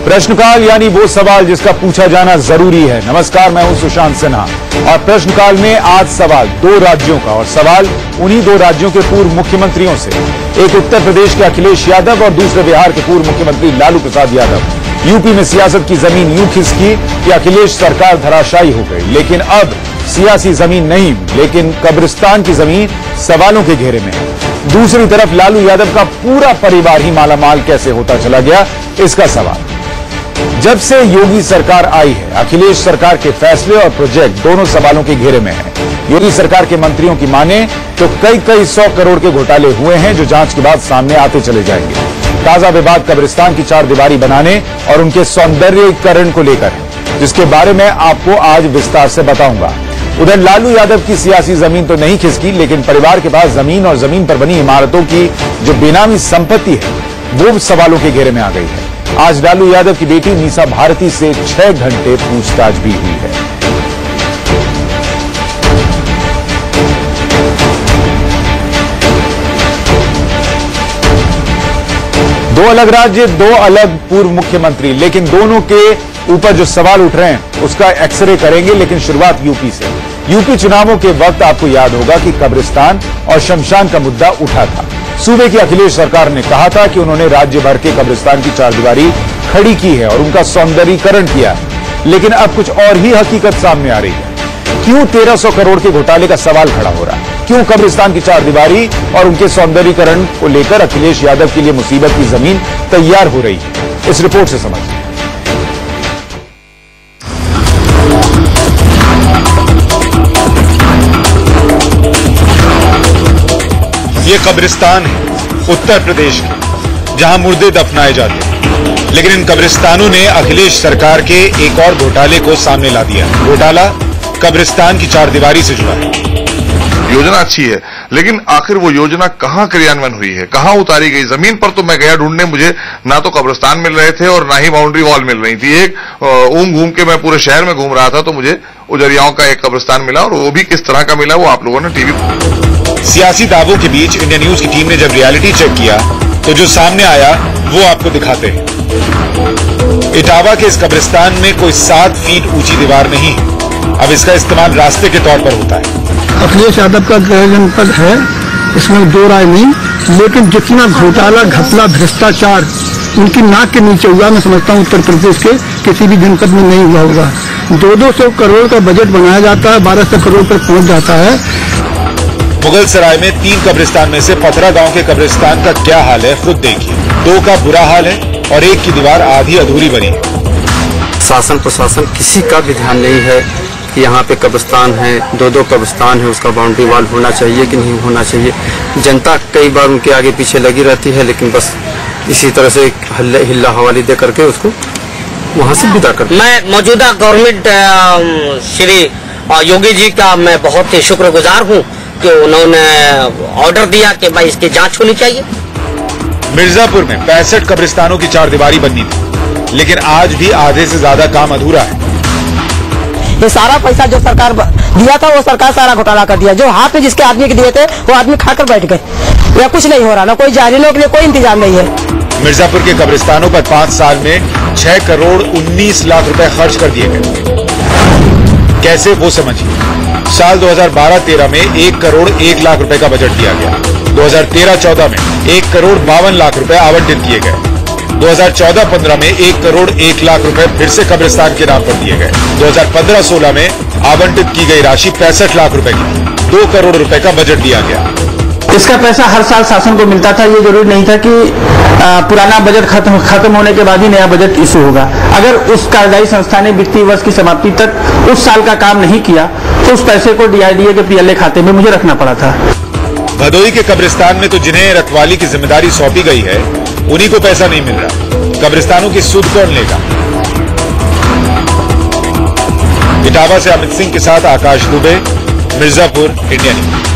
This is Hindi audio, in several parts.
प्रश्नकाल यानी वो सवाल जिसका पूछा जाना जरूरी है। नमस्कार, मैं हूं सुशांत सिन्हा और प्रश्नकाल में आज सवाल दो राज्यों का और सवाल उन्हीं दो राज्यों के पूर्व मुख्यमंत्रियों से। एक उत्तर प्रदेश के अखिलेश यादव और दूसरे बिहार के पूर्व मुख्यमंत्री लालू प्रसाद यादव। यूपी में सियासत की जमीन यूं खिसकी कि अखिलेश सरकार धराशायी हो गई, लेकिन अब सियासी जमीन नहीं लेकिन कब्रिस्तान की जमीन सवालों के घेरे में है। दूसरी तरफ लालू यादव का पूरा परिवार ही मालामाल कैसे होता चला गया, इसका सवाल। जब से योगी सरकार आई है, अखिलेश सरकार के फैसले और प्रोजेक्ट दोनों सवालों के घेरे में हैं। योगी सरकार के मंत्रियों की माने तो कई 100 करोड़ के घोटाले हुए हैं जो जांच के बाद सामने आते चले जाएंगे। ताजा विवाद कब्रिस्तान की चारदीवारी बनाने और उनके सौंदर्यीकरण को लेकर है, जिसके बारे में आपको आज विस्तार से बताऊंगा। उधर लालू यादव की सियासी जमीन तो नहीं खिसकी, लेकिन परिवार के पास जमीन और जमीन पर बनी इमारतों की जो बेनामी संपत्ति है वो सवालों के घेरे में आ गई है। आज लालू यादव की बेटी मीसा भारती से 6 घंटे पूछताछ भी हुई है। दो अलग राज्य, दो अलग पूर्व मुख्यमंत्री, लेकिन दोनों के ऊपर जो सवाल उठ रहे हैं उसका एक्सरे करेंगे। लेकिन शुरुआत यूपी से। यूपी चुनावों के वक्त आपको याद होगा कि कब्रिस्तान और शमशान का मुद्दा उठा था। सूबे की अखिलेश सरकार ने कहा था कि उन्होंने राज्य भर के कब्रिस्तान की चारदीवारी खड़ी की है और उनका सौंदर्यीकरण किया है। लेकिन अब कुछ और ही हकीकत सामने आ रही है। क्यों 1300 करोड़ के घोटाले का सवाल खड़ा हो रहा है? क्यों कब्रिस्तान की चारदीवारी और उनके सौंदर्यीकरण को लेकर अखिलेश यादव के लिए मुसीबत की जमीन तैयार हो रही है? इस रिपोर्ट से समझिए। ये कब्रिस्तान है उत्तर प्रदेश के, जहां मुर्दे दफनाए जाते हैं। लेकिन इन कब्रिस्तानों ने अखिलेश सरकार के एक और घोटाले को सामने ला दिया। घोटाला कब्रिस्तान की चारदीवारी से जुड़ा है। योजना अच्छी है, लेकिन आखिर वो योजना कहां क्रियान्वयन हुई है, कहां उतारी गई? जमीन पर तो मैं गया ढूंढने, मुझे ना तो कब्रिस्तान मिल रहे थे और ना ही बाउंड्री वॉल मिल रही थी। एक घूम के मैं पूरे शहर में घूम रहा था तो मुझे उजरियाओं का एक कब्रिस्तान मिला, और वो भी किस तरह का मिला वो आप लोगों ने टीवी। सियासी दावों के बीच इंडिया न्यूज की टीम ने जब रियलिटी चेक किया तो जो सामने आया वो आपको दिखाते हैं। इटावा के इस कब्रिस्तान में कोई 7 फीट ऊंची दीवार नहीं है। अब इसका इस्तेमाल रास्ते के तौर पर होता है। अखिलेश यादव का गृह जनपद है, इसमें दो राय नहीं, लेकिन जितना घोटाला घपला भ्रष्टाचार उनकी नाक के नीचे हुआ, मैं समझता हूँ उत्तर प्रदेश के किसी भी जनपद में नहीं हुआ होगा। 200 करोड़ का बजट बनाया जाता है, 1200 करोड़ पर पहुंच जाता है। मुगल सराय में 3 कब्रिस्तान में से पथरा गांव के कब्रिस्तान का क्या हाल है खुद देखिए। 2 का बुरा हाल है और 1 की दीवार आधी अधूरी बनी है। शासन प्रशासन किसी का भी ध्यान नहीं है कि यहाँ पे कब्रिस्तान है, 2 कब्रिस्तान है, उसका बाउंड्री वॉल होना चाहिए कि नहीं होना चाहिए। जनता कई बार उनके आगे पीछे लगी रहती है, लेकिन बस इसी तरह से हिल्ला हवाली दे करके उसको वहाँ से विदा कर। मैं मौजूदा गवर्नमेंट श्री योगी जी का मैं बहुत ही शुक्रगुजार हूँ कि उन्होंने ऑर्डर दिया कि भाई इसकी जांच होनी चाहिए। मिर्जापुर में 65 कब्रिस्तानों की चारदीवारी बननी थी, लेकिन आज भी आधे से ज्यादा काम अधूरा है। ये सारा पैसा जो सरकार दिया था वो सरकार सारा घोटाला कर दिया। जो हाथ में जिसके आदमी के दिए थे वो आदमी खाकर बैठ गए। या कुछ नहीं हो रहा, ना कोई जारियों के लिए कोई इंतजाम नहीं है। मिर्जापुर के कब्रिस्तानों पर 5 साल में 6 करोड़ 19 लाख रुपए खर्च कर दिए गए। कैसे, वो समझिए। साल 2012-13 में 1 करोड़ 1 लाख रुपए का बजट दिया गया। 2013-14 में 1 करोड़ 52 लाख रुपए आवंटित किए गए। 2014-15 में 1 करोड़ 1 लाख रुपए फिर से कब्रिस्तान के नाम पर दिए गए। 2015-16 में आवंटित की गई राशि 65 लाख रुपए की। 2 करोड़ रुपए का बजट दिया गया। इसका पैसा हर साल शासन को मिलता था। ये जरूरी नहीं था कि पुराना बजट खत्म होने के बाद ही नया बजट इशू होगा। अगर उस कार्यदायी संस्था ने वित्तीय वर्ष की समाप्ति तक उस साल का काम नहीं किया तो उस पैसे को DIDA के PLA खाते में मुझे रखना पड़ा था। भदोही के कब्रिस्तान में तो जिन्हें रखवाली की जिम्मेदारी सौंपी गई है उन्हीं को पैसा नहीं मिल रहा। कब्रिस्तानों की सुध कौन लेगा? इटावा से अमित सिंह के साथ आकाश दुबे, मिर्जापुर, इंडिया न्यूज।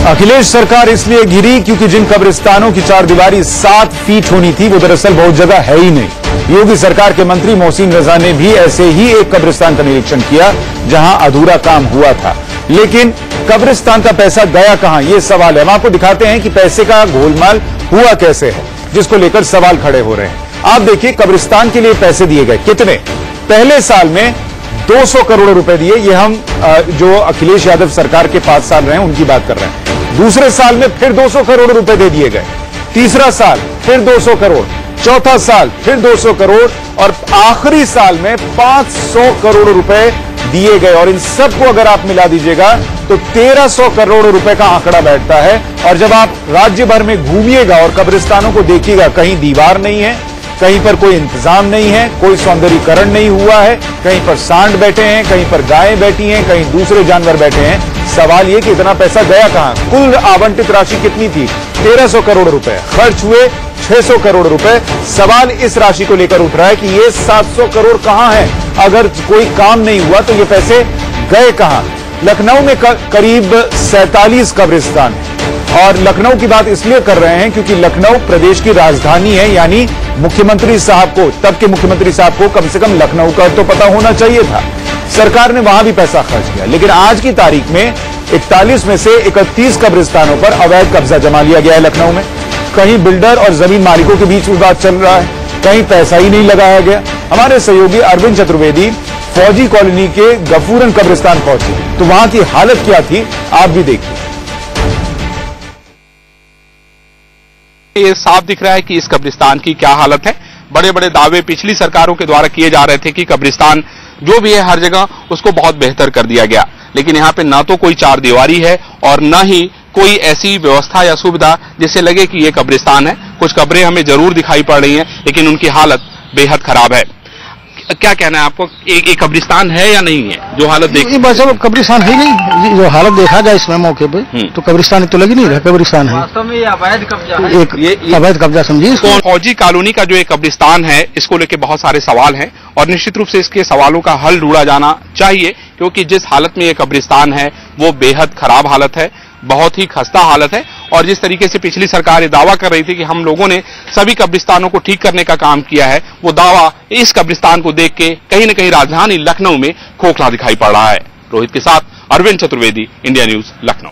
अखिलेश सरकार इसलिए गिरी क्योंकि जिन कब्रिस्तानों की चारदीवारी 7 फीट होनी थी वो दरअसल बहुत जगह है ही नहीं। योगी सरकार के मंत्री मोहसिन रजा ने भी ऐसे ही एक कब्रिस्तान का निरीक्षण किया जहां अधूरा काम हुआ था। लेकिन कब्रिस्तान का पैसा गया कहां, ये सवाल है। हम आपको दिखाते हैं कि पैसे का गोलमाल हुआ कैसे है, जिसको लेकर सवाल खड़े हो रहे हैं। आप देखिए, कब्रिस्तान के लिए पैसे दिए गए कितने, पहले साल में 200 करोड़ रुपए दिए। ये हम जो अखिलेश यादव सरकार के 5 साल रहे हैं उनकी बात कर रहे हैं। दूसरे साल में फिर 200 करोड़ रुपए दे दिए गए, तीसरा साल फिर 200 करोड़, चौथा साल फिर 200 करोड़ और आखिरी साल में 500 करोड़ रुपए दिए गए। और इन सबको अगर आप मिला दीजिएगा तो 1300 करोड़ रुपए का आंकड़ा बैठता है। और जब आप राज्य भर में घूमिएगा और कब्रिस्तानों को देखिएगा, कहीं दीवार नहीं है, कहीं पर कोई इंतजाम नहीं है, कोई सौंदर्यीकरण नहीं हुआ है, कहीं पर सांड बैठे हैं, कहीं पर गायें बैठी हैं, कहीं दूसरे जानवर बैठे हैं। सवाल ये कि इतना पैसा गया कहां? कुल आवंटित राशि कितनी थी? 1300 करोड़ रुपए, खर्च हुए 600 करोड़ रुपए। सवाल इस राशि को लेकर उठ रहा है कि ये 700 करोड़ कहां है? अगर कोई काम नहीं हुआ तो ये पैसे गए कहां? लखनऊ में करीब 47 कब्रिस्तान है। और लखनऊ की बात इसलिए कर रहे हैं क्योंकि लखनऊ प्रदेश की राजधानी है, यानी मुख्यमंत्री साहब को, तब के मुख्यमंत्री साहब को कम से कम लखनऊ का तो पता होना चाहिए था। सरकार ने वहां भी पैसा खर्च किया, लेकिन आज की तारीख में 41 में से 31 कब्रिस्तानों पर अवैध कब्जा जमा लिया गया है लखनऊ में। कहीं बिल्डर और जमीन मालिकों के बीच विवाद चल रहा है, कहीं पैसा ही नहीं लगाया गया। हमारे सहयोगी अरविंद चतुर्वेदी फौजी कॉलोनी के गफूरन कब्रिस्तान पहुंचे, तो वहां की हालत क्या थी आप भी देखिए। ये साफ दिख रहा है कि इस कब्रिस्तान की क्या हालत है। बड़े बड़े दावे पिछली सरकारों के द्वारा किए जा रहे थे कि कब्रिस्तान जो भी है हर जगह उसको बहुत बेहतर कर दिया गया, लेकिन यहाँ पे ना तो कोई चार दीवारी है और न ही कोई ऐसी व्यवस्था या सुविधा जिससे लगे कि ये कब्रिस्तान है। कुछ कब्रें हमें जरूर दिखाई पड़ रही हैं, लेकिन उनकी हालत बेहद खराब है। क्या कहना है आपको, एक कब्रिस्तान है या नहीं है? जो हालत देखी कब्रिस्तान है नहीं, जो हालत देखा जाए इसमें मौके पे तो कब्रिस्तान तो लगी नहीं रहा, कब्रिस्तान है। वास्तव में ये अवैध कब्जा है, एक अवैध कब्जा समझिए। फौजी कॉलोनी का जो एक कब्रिस्तान है, इसको लेकर बहुत सारे सवाल हैं और निश्चित रूप से इसके सवालों का हल ढूंढा जाना चाहिए, क्योंकि जिस हालत में ये कब्रिस्तान है वो बेहद खराब हालत है, बहुत ही खस्ता हालत है। और जिस तरीके से पिछली सरकार ये दावा कर रही थी कि हम लोगों ने सभी कब्रिस्तानों को ठीक करने का काम किया है, वो दावा इस कब्रिस्तान को देख के कहीं न कहीं राजधानी लखनऊ में खोखला दिखाई पड़ रहा है। रोहित के साथ अरविंद चतुर्वेदी, इंडिया न्यूज, लखनऊ।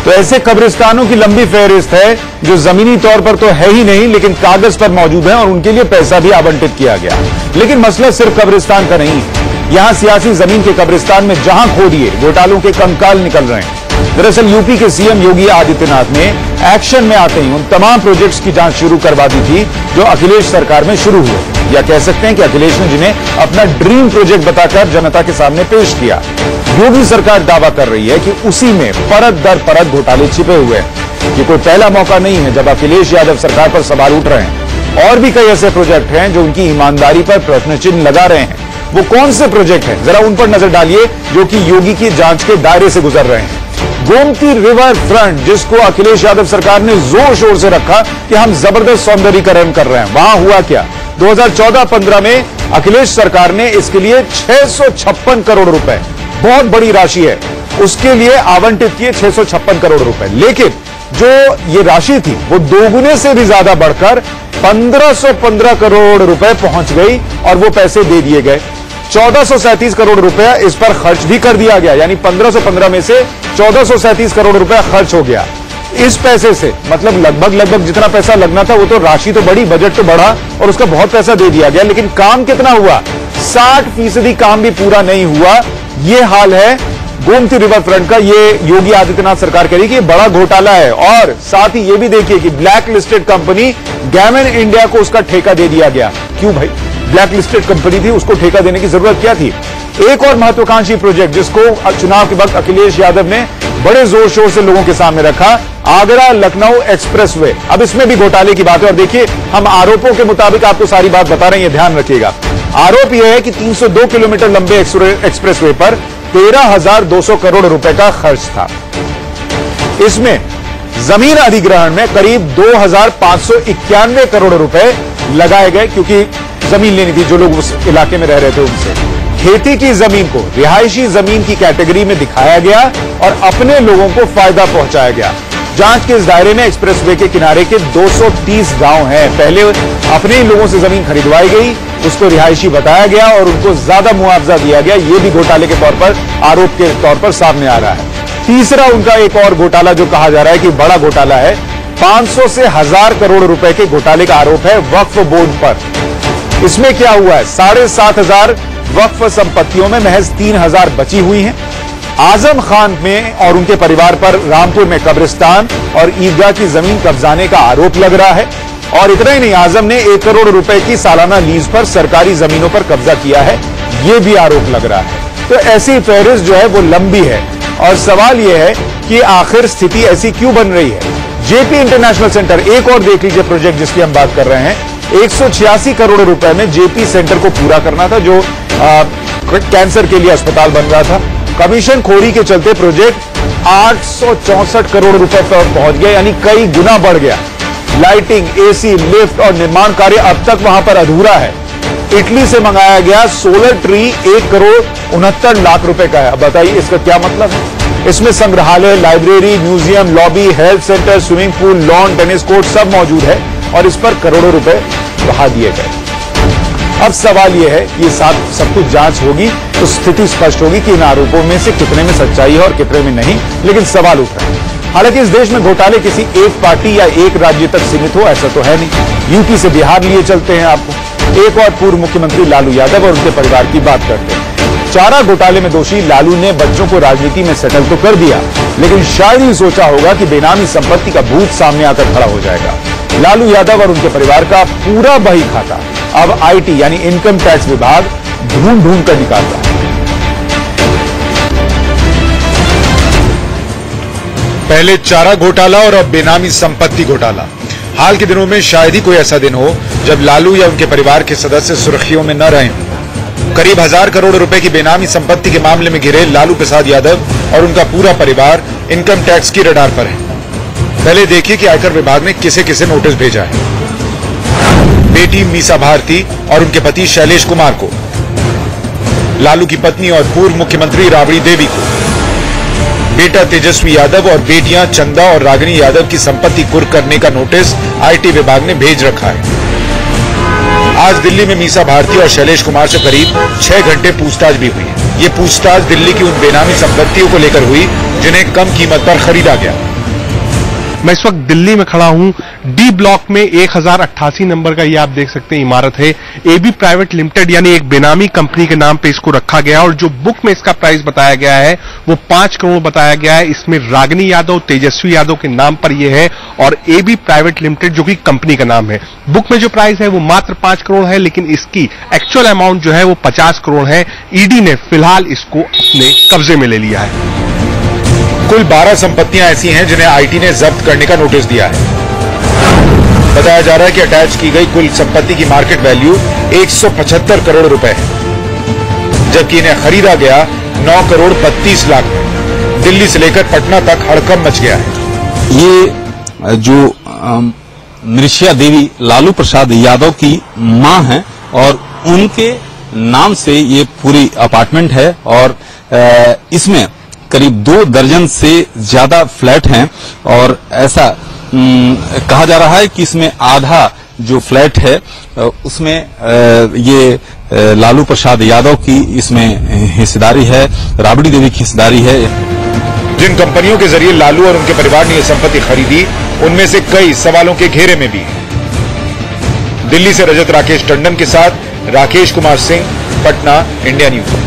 तो ऐसे कब्रिस्तानों की लंबी फहरिस्त है जो जमीनी तौर पर तो है ही नहीं, लेकिन कागज पर मौजूद है और उनके लिए पैसा भी आवंटित किया गया। लेकिन मसला सिर्फ कब्रिस्तान का नहीं है। यहां सियासी जमीन के कब्रिस्तान में जहां खोदिए घोटालों के कंकाल निकल रहे हैं। दरअसल यूपी के सीएम योगी आदित्यनाथ ने एक्शन में आते ही उन तमाम प्रोजेक्ट्स की जांच शुरू करवा दी थी जो अखिलेश सरकार में शुरू हुए, या कह सकते हैं कि अखिलेश ने जिन्हें अपना ड्रीम प्रोजेक्ट बताकर जनता के सामने पेश किया। योगी सरकार दावा कर रही है कि उसी में परत दर परत घोटाले छिपे हुए हैं। ये कोई पहला मौका नहीं है जब अखिलेश यादव सरकार पर सवाल उठ रहे हैं। और भी कई ऐसे प्रोजेक्ट हैं जो उनकी ईमानदारी पर प्रश्न चिन्ह लगा रहे हैं। वो कौन से प्रोजेक्ट हैं, जरा उन पर नजर डालिए जो कि योगी की जांच के दायरे से गुजर रहे हैं। गोमती रिवर फ्रंट, जिसको अखिलेश यादव सरकार ने जोर शोर से रखा कि हम जबरदस्त सौंदर्यीकरण कर रहे हैं, वहां हुआ क्या? 2014-15 में अखिलेश सरकार ने इसके लिए 656 करोड़ रुपए, बहुत बड़ी राशि है, उसके लिए आवंटित किए 656 करोड़ रुपए। लेकिन जो ये राशि थी वो दोगुने से भी ज्यादा बढ़कर 1515 करोड़ रुपए पहुंच गई और वो पैसे दे दिए गए। 1437 करोड़ रुपया इस पर खर्च भी कर दिया गया, यानी 1515 में से 1437 करोड़ रुपया खर्च हो गया। इस पैसे से मतलब लगभग जितना पैसा लगना था वो तो राशि तो बढ़ी, बजट तो बढ़ा और उसका बहुत पैसा दे दिया गया, लेकिन काम कितना हुआ? 60% काम भी पूरा नहीं हुआ। ये हाल है गोमती रिवर फ्रंट का। ये योगी आदित्यनाथ सरकार कह रही कि ये बड़ा घोटाला है। और साथ ही ये भी देखिए कि black listed company Gammon India को उसका ठेका दे दिया गया। क्यों भाई? ब्लैक लिस्टेड कंपनी थी, उसको ठेका देने की जरूरत क्या थी? एक और महत्वाकांक्षी प्रोजेक्ट जिसको चुनाव के वक्त अखिलेश यादव ने बड़े जोर शोर से लोगों के सामने रखा, आगरा लखनऊ एक्सप्रेसवे। अब इसमें भी घोटाले की बात है और देखिए हम आरोपों के मुताबिक आपको सारी बात बता रहे हैं, ये ध्यान रखिएगा। आरोप यह है कि 302 किलोमीटर लंबे एक्सप्रेसवे पर 13,200 करोड़ रुपए का खर्च था। इसमें जमीन अधिग्रहण में करीब 2,591 करोड़ रुपए लगाए गए, क्योंकि जमीन लेनी थी जो लोग उस इलाके में रह रहे थे उनसे। खेती की जमीन को रिहायशी जमीन की कैटेगरी में दिखाया गया और अपने लोगों को फायदा पहुंचाया गया। जांच के इस दायरे में एक्सप्रेसवे के किनारे के 230 गांव हैं। पहले अपने ही लोगों से जमीन खरीदवाई गई, उसको रिहायशी बताया गया और उनको ज्यादा मुआवजा दिया गया। यह भी घोटाले के तौर पर, आरोप के तौर पर सामने आ रहा है। तीसरा उनका एक और घोटाला जो कहा जा रहा है कि बड़ा घोटाला है, 500 से 1000 करोड़ रुपए के घोटाले का आरोप है वक्फ बोर्ड पर। इसमें क्या हुआ है, 7500 वक्फ संपत्तियों में महज 3000 बची हुई हैं। आजम खान में और उनके परिवार पर रामपुर में कब्रिस्तान और ईदगाह की जमीन कब्जाने का आरोप लग रहा है। और इतना ही नहीं, आजम ने 1 करोड़ रुपए की सालाना लीज पर सरकारी जमीनों पर कब्जा किया है, यह भी आरोप लग रहा है। तो ऐसी फहरिस्त जो है वो लंबी है और सवाल यह है कि आखिर स्थिति ऐसी क्यों बन रही है। जेपी इंटरनेशनल सेंटर, एक और देख लीजिए प्रोजेक्ट जिसकी हम बात कर रहे हैं, 186 करोड़ रुपए में जेपी सेंटर को पूरा करना था, जो कैंसर के लिए अस्पताल बन रहा था। कमीशन खोरी के चलते प्रोजेक्ट 864 करोड़ रुपए पर पहुंच गया, यानी कई गुना बढ़ गया। लाइटिंग, एसी, लिफ्ट और निर्माण कार्य अब तक वहां पर अधूरा है। इटली से मंगाया गया सोलर ट्री 1 करोड़ 69 लाख रुपए का है। अब बताइए इसका क्या मतलब है। इसमें संग्रहालय, library, museum, lobby, health centre, swimming pool, lawn, tennis court सब मौजूद है और इस पर करोड़ों रुपए बहा दिए गए। अब सवाल यह है कि सब कुछ जांच होगी तो स्थिति स्पष्ट होगी कि इन आरोपों में से कितने में सच्चाई है और कितने में नहीं, लेकिन सवाल उठ रहा है। हालांकि इस देश में घोटाले किसी एक पार्टी या एक राज्य तक सीमित हो ऐसा तो है नहीं। यूपी से बिहार लिए चलते हैं आपको। एक और पूर्व मुख्यमंत्री लालू यादव और उनके परिवार की बात करते हैं। चारा घोटाले में दोषी लालू ने बच्चों को राजनीति में सेटल तो कर दिया, लेकिन शायद ही सोचा होगा कि बेनामी संपत्ति का भूत सामने आकर खड़ा हो जाएगा। लालू यादव और उनके परिवार का पूरा बही खाता अब आईटी यानी इनकम टैक्स विभाग ढूंढ कर निकाल रहा है। पहले चारा घोटाला और अब बेनामी संपत्ति घोटाला। हाल के दिनों में शायद ही कोई ऐसा दिन हो जब लालू या उनके परिवार के सदस्य सुर्खियों में न रहें। करीब 1000 करोड़ रुपए की बेनामी संपत्ति के मामले में घिरे लालू प्रसाद यादव और उनका पूरा परिवार इनकम टैक्स की रडार पर है। पहले देखिए कि आयकर विभाग ने किसे किसे नोटिस भेजा है। बेटी मीसा भारती और उनके पति शैलेश कुमार को, लालू की पत्नी और पूर्व मुख्यमंत्री राबड़ी देवी को, बेटा तेजस्वी यादव और बेटियां चंदा और रागिनी यादव की संपत्ति कुर्क करने का नोटिस आईटी विभाग ने भेज रखा है। आज दिल्ली में मीसा भारती और शैलेश कुमार से करीब 6 घंटे पूछताछ भी हुई है। ये पूछताछ दिल्ली की उन बेनामी संपत्तियों को लेकर हुई जिन्हें कम कीमत पर खरीदा गया। मैं इस वक्त दिल्ली में खड़ा हूं। डी ब्लॉक में 1088 नंबर का ये आप देख सकते हैं इमारत है। एबी प्राइवेट लिमिटेड यानी एक बेनामी कंपनी के नाम पे इसको रखा गया और जो बुक में इसका प्राइस बताया गया है वो 5 करोड़ बताया गया है। इसमें रागिनी यादव, तेजस्वी यादव के नाम पर यह है और एबी प्राइवेट लिमिटेड जो कि कंपनी का नाम है। बुक में जो प्राइस है वो मात्र 5 करोड़ है, लेकिन इसकी एक्चुअल अमाउंट जो है वो 50 करोड़ है। ईडी ने फिलहाल इसको अपने कब्जे में ले लिया है। कुल 12 संपत्तियां ऐसी हैं जिन्हें आईटी ने जब्त करने का नोटिस दिया है। बताया जा रहा है कि अटैच की गई कुल संपत्ति की मार्केट वैल्यू 175 करोड़ रुपए है, जबकि इन्हें खरीदा गया 9 करोड़ 32 लाख में। दिल्ली से लेकर पटना तक हड़कंप मच गया है। ये जो मृषिया देवी लालू प्रसाद यादव की मां है और उनके नाम से ये पूरी अपार्टमेंट है और इसमें करीब 2 दर्जन से ज्यादा फ्लैट हैं और ऐसा कहा जा रहा है कि इसमें आधा जो फ्लैट है उसमें ये लालू प्रसाद यादव की इसमें हिस्सेदारी है, राबड़ी देवी की हिस्सेदारी है। जिन कंपनियों के जरिए लालू और उनके परिवार ने यह संपत्ति खरीदी उनमें से कई सवालों के घेरे में भी हैं। दिल्ली से रजत राकेश टंडन के साथ राकेश कुमार सिंह, पटना, इंडिया न्यूज।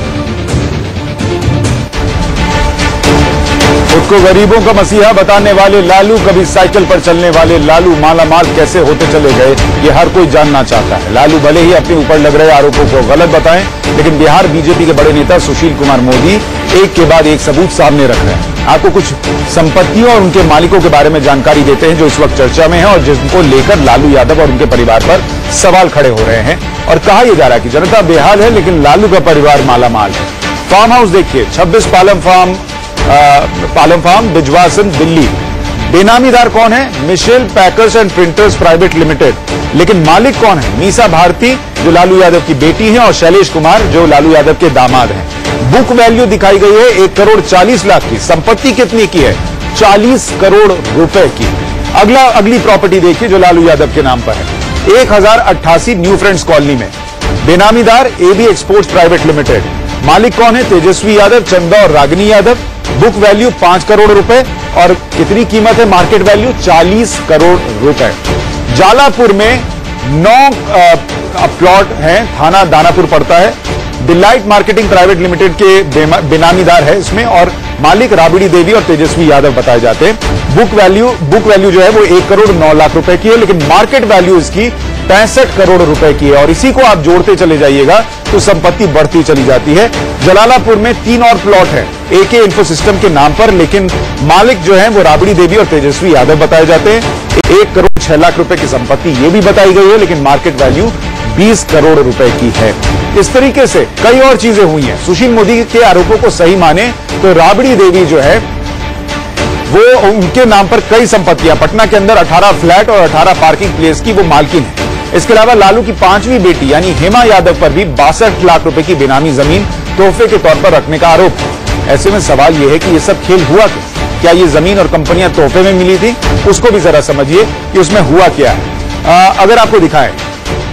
खुद को गरीबों का मसीहा बताने वाले लालू, कभी साइकिल पर चलने वाले लालू मालामाल कैसे होते चले गए ये हर कोई जानना चाहता है। लालू भले ही अपने ऊपर लग रहे आरोपों को गलत बताएं, लेकिन बिहार बीजेपी के बड़े नेता सुशील कुमार मोदी एक के बाद एक सबूत सामने रख रहे हैं। आपको कुछ संपत्तियों और उनके मालिकों के बारे में जानकारी देते हैं जो इस वक्त चर्चा में है और जिनको लेकर लालू यादव और उनके परिवार पर सवाल खड़े हो रहे हैं। और कहा यह जा रहा है कि जनता बेहाल है लेकिन लालू का परिवार मालामाल है। फार्म हाउस देखिए, 26 पालम फार्म, बिजवासन, दिल्ली। बेनामीदार कौन है? Michel packers and printers private limited. लेकिन मालिक कौन है? मीसा भारती जो लालू यादव की बेटी है और शैलेश कुमार जो लालू यादव के दामाद हैं। बुक वैल्यू दिखाई गई है 1 करोड़ 40 लाख की। संपत्ति कितनी की है? 40 करोड़ रुपए की। अगली प्रॉपर्टी देखिए जो लालू यादव के नाम पर है, 1088 न्यू फ्रेंड्स कॉलोनी में। बेनामीदार एबी एक्सपोर्ट्स प्राइवेट लिमिटेड। मालिक कौन है? तेजस्वी यादव, चंदा और रागिनी यादव। बुक वैल्यू 5 करोड़ रुपए और कितनी कीमत है? मार्केट वैल्यू 40 करोड़ रुपए। जालापुर में 9 प्लॉट हैं, थाना दानापुर पड़ता है। डिलाइट मार्केटिंग प्राइवेट लिमिटेड के बेनामीदार है इसमें और मालिक राबड़ी देवी और तेजस्वी यादव बताए जाते हैं। बुक वैल्यू जो है वो 1 करोड़ 9 लाख रुपए की है, लेकिन मार्केट वैल्यू इसकी 65 करोड़ रुपए की है और इसी को आप जोड़ते चले जाइएगा तो संपत्ति बढ़ती चली जाती है। जलालापुर में 3 और प्लॉट है एके इन्फो सिस्टम के नाम पर, लेकिन मालिक जो है वो राबड़ी देवी और तेजस्वी यादव बताए जाते हैं। 1 करोड़ 6 लाख रुपए की संपत्ति ये भी बताई गई है, लेकिन मार्केट वैल्यू 20 करोड़ रुपए की है। इस तरीके से कई और चीजें हुई हैं। सुशील मोदी के आरोपों को सही माने तो राबड़ी देवी जो है वो उनके नाम पर कई संपत्तियां, पटना के अंदर 18 फ्लैट और 18 पार्किंग प्लेस की वो मालकिन है। इसके अलावा लालू की 5वीं बेटी यानी हेमा यादव पर भी 62 लाख रुपए की बेनामी जमीन तोहफे के तौर पर रखने का आरोप है। ऐसे में सवाल यह है कि ये सब खेल हुआ क्या ये जमीन और कंपनियां तोहफे में मिली थी? उसको भी जरा समझिए कि उसमें हुआ क्या है। अगर आपको दिखाएं,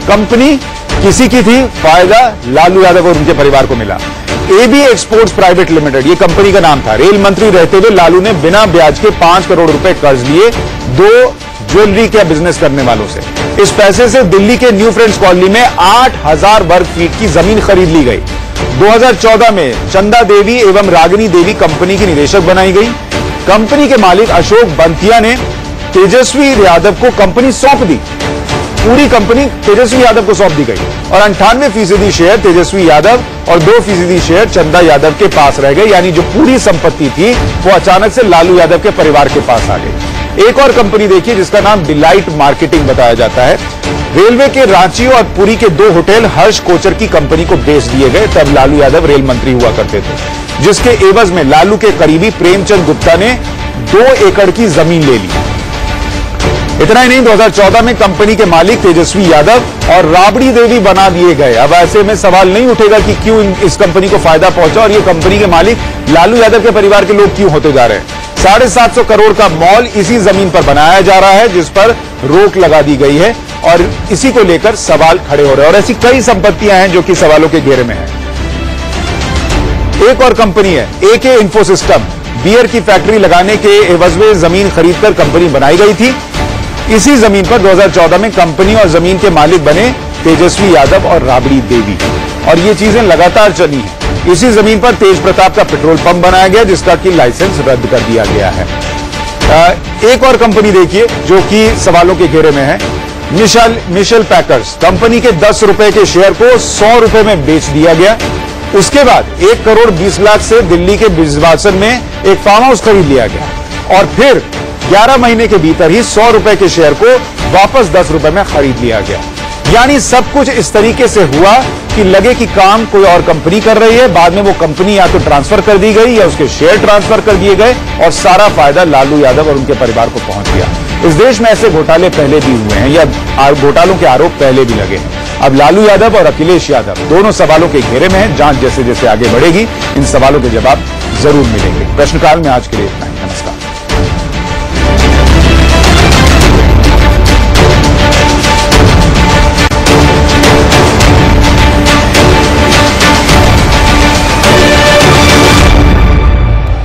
कंपनी किसी की थी, फायदा लालू यादव और उनके परिवार को मिला। एबी एक्सपोर्ट्स प्राइवेट लिमिटेड ये कंपनी का नाम था। रेल मंत्री रहते हुए लालू ने बिना ब्याज के 5 करोड़ रुपए कर्ज लिए 2 ज्वेलरी का बिजनेस करने वालों से। इस पैसे से दिल्ली के न्यू फ्रेंड्स कॉलोनी में 8000 वर्ग फीट की जमीन खरीद ली गई। 2014 में चंदा देवी एवं रागिनी देवी कंपनी की निदेशक बनाई गई। कंपनी के मालिक अशोक बंतिया ने तेजस्वी यादव को कंपनी सौंप दी। पूरी कंपनी तेजस्वी यादव को सौंप दी गई और 98% शेयर तेजस्वी यादव और 2% शेयर चंदा यादव के पास रह गए, यानी जो पूरी संपत्ति थी वो अचानक से लालू यादव के परिवार के पास आ गई। एक और कंपनी देखिए जिसका नाम डिलाइट मार्केटिंग बताया जाता है। रेलवे के रांची और पुरी के 2 होटल हर्ष कोचर की कंपनी को बेच दिए गए। तब लालू यादव रेल मंत्री हुआ करते थे, जिसके एवज में लालू के करीबी प्रेमचंद गुप्ता ने 2 एकड़ की जमीन ले ली। इतना ही नहीं, 2014 में कंपनी के मालिक तेजस्वी यादव और राबड़ी देवी बना दिए गए। अब ऐसे में सवाल नहीं उठेगा कि क्यों इस कंपनी को फायदा पहुंचा और ये कंपनी के मालिक लालू यादव के परिवार के लोग क्यों होते जा रहे हैं। 750 करोड़ का मॉल इसी जमीन पर बनाया जा रहा है, जिस पर रोक लगा दी गई है और इसी को लेकर सवाल खड़े हो रहे हैं और ऐसी कई संपत्तियां हैं जो कि सवालों के घेरे में है। एक और कंपनी है एके इन्फो सिस्टम। बियर की फैक्ट्री लगाने के एवज में जमीन खरीदकर कंपनी बनाई गई थी। इसी जमीन पर 2014 में कंपनी और जमीन के मालिक बने तेजस्वी यादव और राबड़ी देवी और ये चीजें लगातार चली हैं। इसी जमीन पर तेज प्रताप का पेट्रोल पंप बनाया गया, जिसका कि लाइसेंस रद्द कर दिया गया है। एक और कंपनी देखिए जो कि सवालों के घेरे में है, मिशेल पैकर्स। कंपनी के 10 रुपए के शेयर को 100 रुपए में बेच दिया गया। उसके बाद 1 करोड़ 20 लाख से दिल्ली के बिजवासन में एक फार्म हाउस खरीद लिया गया और फिर 11 महीने के भीतर ही 100 रुपए के शेयर को वापस 10 रुपए में खरीद लिया गया। यानी सब कुछ इस तरीके से हुआ कि लगे कि काम कोई और कंपनी कर रही है, बाद में वो कंपनी या तो ट्रांसफर कर दी गई या उसके शेयर ट्रांसफर कर दिए गए और सारा फायदा लालू यादव और उनके परिवार को पहुंच गया। इस देश में ऐसे घोटाले पहले भी हुए हैं या घोटालों के आरोप पहले भी लगे हैं। अब लालू यादव और अखिलेश यादव दोनों सवालों के घेरे में हैं। जांच जैसे जैसे आगे बढ़ेगी इन सवालों के जवाब जरूर मिलेंगे। प्रश्नकाल में आज के लिए इतना ही।